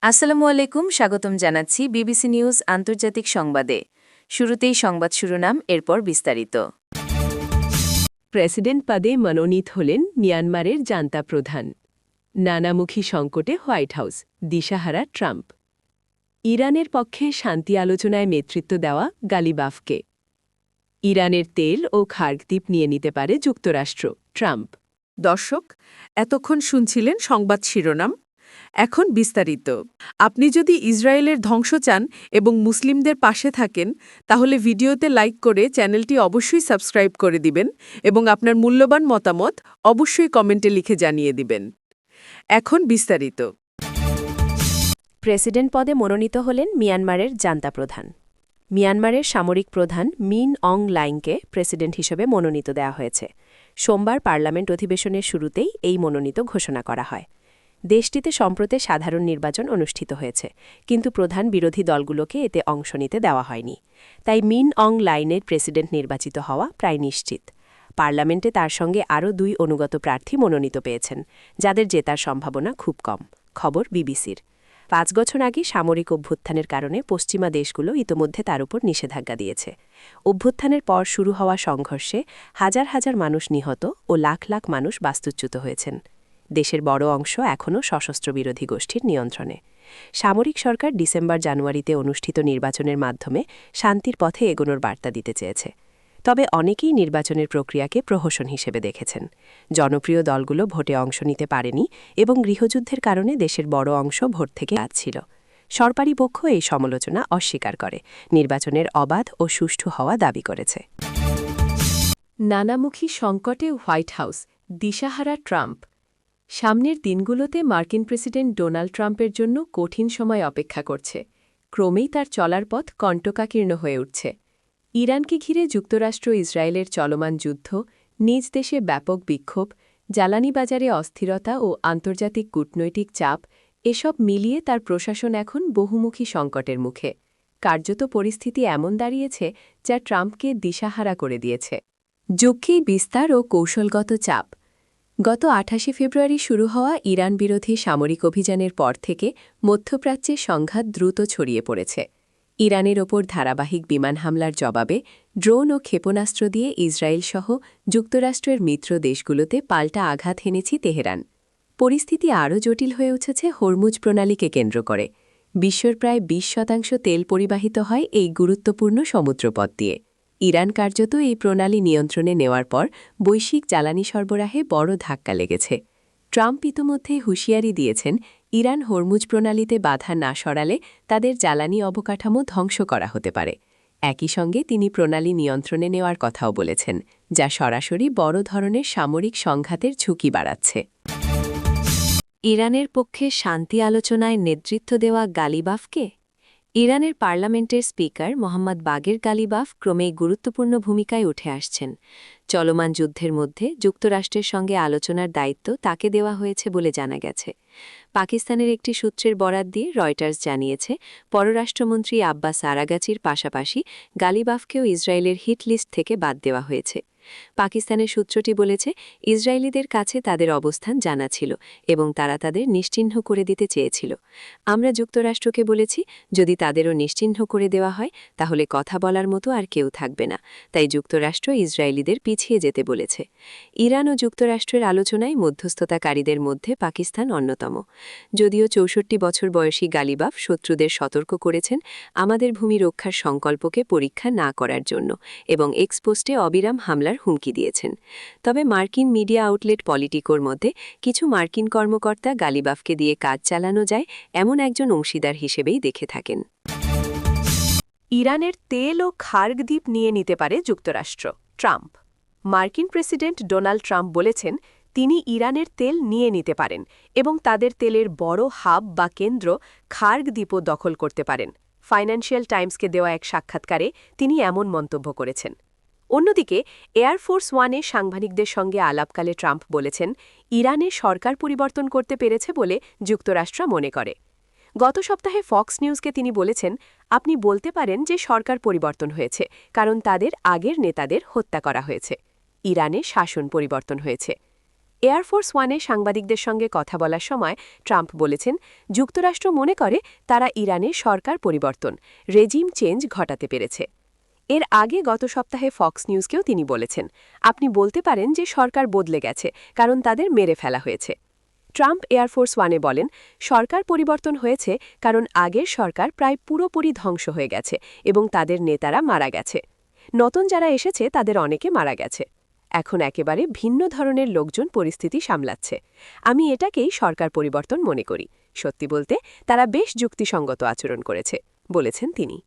আসসালামু আলাইকুম, স্বাগতম জানাচ্ছি বিবিসি নিউজ আন্তর্জাতিক সংবাদে। শুরুতেই সংবাদ শিরোনাম, এরপর বিস্তারিত। প্রেসিডেন্ট পদে মনোনীত হলেন মিয়ানমারের জান্তা প্রধান। নানামুখী সংকটে হোয়াইট হাউস, দিশাহারা ট্রাম্প। ইরানের পক্ষে শান্তি আলোচনায় নেতৃত্ব দেওয়া গালিবাফকে। ইরানের তেল ও খার্গদ্বীপ নিয়ে নিতে পারে যুক্তরাষ্ট্র, ট্রাম্প। দর্শক, এতক্ষণ শুনছিলেন সংবাদ শিরোনাম। এখন বিস্তারিত। আপনি যদি ইসরায়েলের ধ্বংস চান এবং মুসলিমদের পাশে থাকেন, তাহলে ভিডিওতে লাইক করে চ্যানেলটি অবশ্যই সাবস্ক্রাইব করে দিবেন এবং আপনার মূল্যবান মতামত অবশ্যই কমেন্টে লিখে জানিয়ে দিবেন। এখন বিস্তারিত। প্রেসিডেন্ট পদে মনোনীত হলেন মিয়ানমারের জান্তা প্রধান। মিয়ানমারের সামরিক প্রধান মিন অং লাইংকে প্রেসিডেন্ট হিসেবে মনোনীত দেওয়া হয়েছে। সোমবার পার্লামেন্ট অধিবেশনের শুরুতেই এই মনোনীত ঘোষণা করা হয়। দেশটিতে সম্প্রতি সাধারণ নির্বাচন অনুষ্ঠিত হয়েছে, কিন্তু প্রধান বিরোধী দলগুলোকে এতে অংশ নিতে দেওয়া হয়নি। তাই মিন অং লাইনের প্রেসিডেন্ট নির্বাচিত হওয়া প্রায় নিশ্চিত। পার্লামেন্টে তার সঙ্গে আরও 2 অনুগত প্রার্থী মনোনীত পেয়েছেন, যাদের জেতার সম্ভাবনা খুব কম। খবর বিবিসির। 5 বছর আগে সামরিক অভ্যুত্থানের কারণে পশ্চিমা দেশগুলো ইতোমধ্যে তার উপর নিষেধাজ্ঞা দিয়েছে। অভ্যুত্থানের পর শুরু হওয়া সংঘর্ষে হাজার হাজার মানুষ নিহত ও লাখ লাখ মানুষ বাস্তুচ্যুত হয়েছেন। দেশের বড় অংশ এখনও সশস্ত্র বিরোধী গোষ্ঠীর নিয়ন্ত্রণে। সামরিক সরকার ডিসেম্বর-জানুয়ারিতে অনুষ্ঠিত নির্বাচনের মাধ্যমে শান্তির পথে এগোনোর বার্তা দিতে চেয়েছে। তবে অনেকেই নির্বাচনের প্রক্রিয়াকে প্রহসন হিসেবে দেখেছেন। জনপ্রিয় দলগুলো ভোটে অংশ নিতে পারেনি এবং গৃহযুদ্ধের কারণে দেশের বড় অংশ ভোট থেকে বাদ ছিল। সরকারি পক্ষ এই সমালোচনা অস্বীকার করে নির্বাচনের অবাধ ও সুষ্ঠু হওয়া দাবি করেছে। নানামুখী সংকটে হোয়াইট হাউস, দিশাহারা ট্রাম্প। সামনের দিনগুলোতে মার্কিন প্রেসিডেন্ট ডোনাল্ড ট্রাম্পের জন্য কঠিন সময় অপেক্ষা করছে। ক্রমেই তার চলার পথ কণ্টকাকীর্ণ হয়ে উঠছে। ইরানকে ঘিরে যুক্তরাষ্ট্র ইসরায়েলের চলমান যুদ্ধ, নিজ দেশে ব্যাপক বিক্ষোভ, জ্বালানি বাজারে অস্থিরতা ও আন্তর্জাতিক কূটনৈতিক চাপ, এসব মিলিয়ে তার প্রশাসন এখন বহুমুখী সংকটের মুখে। কার্যত পরিস্থিতি এমন দাঁড়িয়েছে যা ট্রাম্পকে দিশাহারা করে দিয়েছে। যুগেই বিস্তার ও কৌশলগত চাপ। গত 28 ফেব্রুয়ারি শুরু হওয়া ইরান বিরোধী সামরিক অভিযানের পর থেকে মধ্যপ্রাচ্যে সংঘাত দ্রুত ছড়িয়ে পড়েছে। ইরানের ওপর ধারাবাহিক বিমান হামলার জবাবে ড্রোন ও ক্ষেপণাস্ত্র দিয়ে ইসরায়েলসহ যুক্তরাষ্ট্রের মিত্র দেশগুলোতে পাল্টা আঘাত হেনেছে তেহরান। পরিস্থিতি আরও জটিল হয়ে উঠেছে হরমুজ প্রণালীকে কেন্দ্র করে। বিশ্বের প্রায় 20% তেল পরিবাহিত হয় এই গুরুত্বপূর্ণ সমুদ্রপথ দিয়ে। ইরান কার্যত এই প্রণালী নিয়ন্ত্রণে নেওয়ার পর বৈশ্বিক জ্বালানি সরবরাহে বড় ধাক্কা লেগেছে। ট্রাম্প ইতোমধ্যেই হুঁশিয়ারি দিয়েছেন, ইরান হরমুজ প্রণালীতে বাধা না সরালে তাদের জ্বালানি অবকাঠামো ধ্বংস করা হতে পারে। একই সঙ্গে তিনি প্রণালী নিয়ন্ত্রণে নেওয়ার কথাও বলেছেন, যা সরাসরি বড় ধরনের সামরিক সংঘাতের ঝুঁকি বাড়াচ্ছে। ইরানের পক্ষে শান্তি আলোচনায় নেতৃত্ব দেওয়া গালিবাফকে। ইরানের পার্লামেন্টের স্পিকার মোহাম্মদ বাগের গালিবাফ ক্রমেই গুরুত্বপূর্ণ ভূমিকায় উঠে আসছেন। চলমান যুদ্ধের মধ্যে যুক্তরাষ্ট্রের সঙ্গে আলোচনার দায়িত্ব তাকে দেওয়া হয়েছে বলে জানা গেছে। পাকিস্তানের একটি সূত্রের বরাত দিয়ে রয়টার্স জানিয়েছে, পররাষ্ট্রমন্ত্রী আব্বাস আরাগাচির পাশাপাশি গালিবাফকেও ইসরায়েলের হিট লিস্ট থেকে বাদ দেওয়া হয়েছে। পাকিস্তানের সূত্রটি বলেছে, ইসরায়েলিদের কাছে তাদের অবস্থান জানা ছিল এবং তারা তাদের নিশ্চিহ্ন করে দিতে চেয়েছিল। আমরা যুক্তরাষ্ট্রকে বলেছি, যদি তাদেরও নিশ্চিহ্ন করে দেওয়া হয় তাহলে কথা বলার মতো আর কেউ থাকবে না। তাই যুক্তরাষ্ট্র ইসরায়েলিদের পিছিয়ে যেতে বলেছে। ইরান ও যুক্তরাষ্ট্রের আলোচনায় মধ্যস্থতাকারীদের মধ্যে পাকিস্তান অন্যতম। যদিও 64 বছর বয়সী গালিবাফ শত্রুদের সতর্ক করেছেন আমাদের ভূমি রক্ষার সংকল্পকে পরীক্ষা না করার জন্য এবং এক্সপোস্টে অবিরাম হামলার হুমকি দিয়েছেন। তবে মার্কিন মিডিয়া আউটলেট পলিটিকোর মধ্যে কিছু মার্কিন কর্মকর্তা গালিবাফকে দিয়ে কাজ চালানো যায় এমন একজন অংশীদার হিসেবেই দেখে থাকেন। ইরানের তেল ও খার্গদ্বীপ নিয়ে নিতে পারে যুক্তরাষ্ট্র, ট্রাম্প। মার্কিন প্রেসিডেন্ট ডোনাল্ড ট্রাম্প বলেছেন, তিনি ইরানের তেল নিয়ে নিতে পারেন এবং তাদের তেলের বড় হাব বা কেন্দ্র খার্গদ্বীপও দখল করতে পারেন। ফাইন্যান্সিয়াল টাইমসকে দেওয়া এক সাক্ষাৎকারে তিনি এমন মন্তব্য করেছেন। অন্যদিকে এয়ারফোর্স ওয়ানে সাংবাদিকদের সঙ্গে আলাপকালে ট্রাম্প বলেছেন, ইরানে সরকার পরিবর্তন করতে পেরেছে বলে যুক্তরাষ্ট্র মনে করে। গত সপ্তাহে ফক্স নিউজকে তিনি বলেছেন, আপনি বলতে পারেন যে সরকার পরিবর্তন হয়েছে, কারণ তাদের আগের নেতাদের হত্যা করা হয়েছে। ইরানে শাসন পরিবর্তন হয়েছে। এয়ারফোর্স ওয়ানে সাংবাদিকদের সঙ্গে কথা বলার সময় ট্রাম্প বলেছেন যুক্তরাষ্ট্র মনে করে তারা ইরানে সরকার পরিবর্তন রেজিম চেঞ্জ ঘটাতে পেরেছে। এর আগে গত সপ্তাহে ফক্স নিউজকেও তিনি বলেছেন আপনি বলতে পারেন যে সরকার বদলে গেছে কারণ তাদের মেরে ফেলা হয়েছে। ট্রাম্প এয়ারফোর্স ওয়ানে বলেন সরকার পরিবর্তন হয়েছে কারণ আগের সরকার প্রায় পুরোপুরি ধ্বংস হয়ে গেছে এবং তাদের নেতারা মারা গেছে। নতুন যারা এসেছে তাদের অনেকে মারা গেছে। এখন একেবারে ভিন্ন ধরনের লোকজন পরিস্থিতি সামলাচ্ছে। আমি এটাকেই সরকার পরিবর্তন মনে করি। সত্যি বলতে তারা বেশ যুক্তিসঙ্গত আচরণ করেছে বলেছেন তিনি।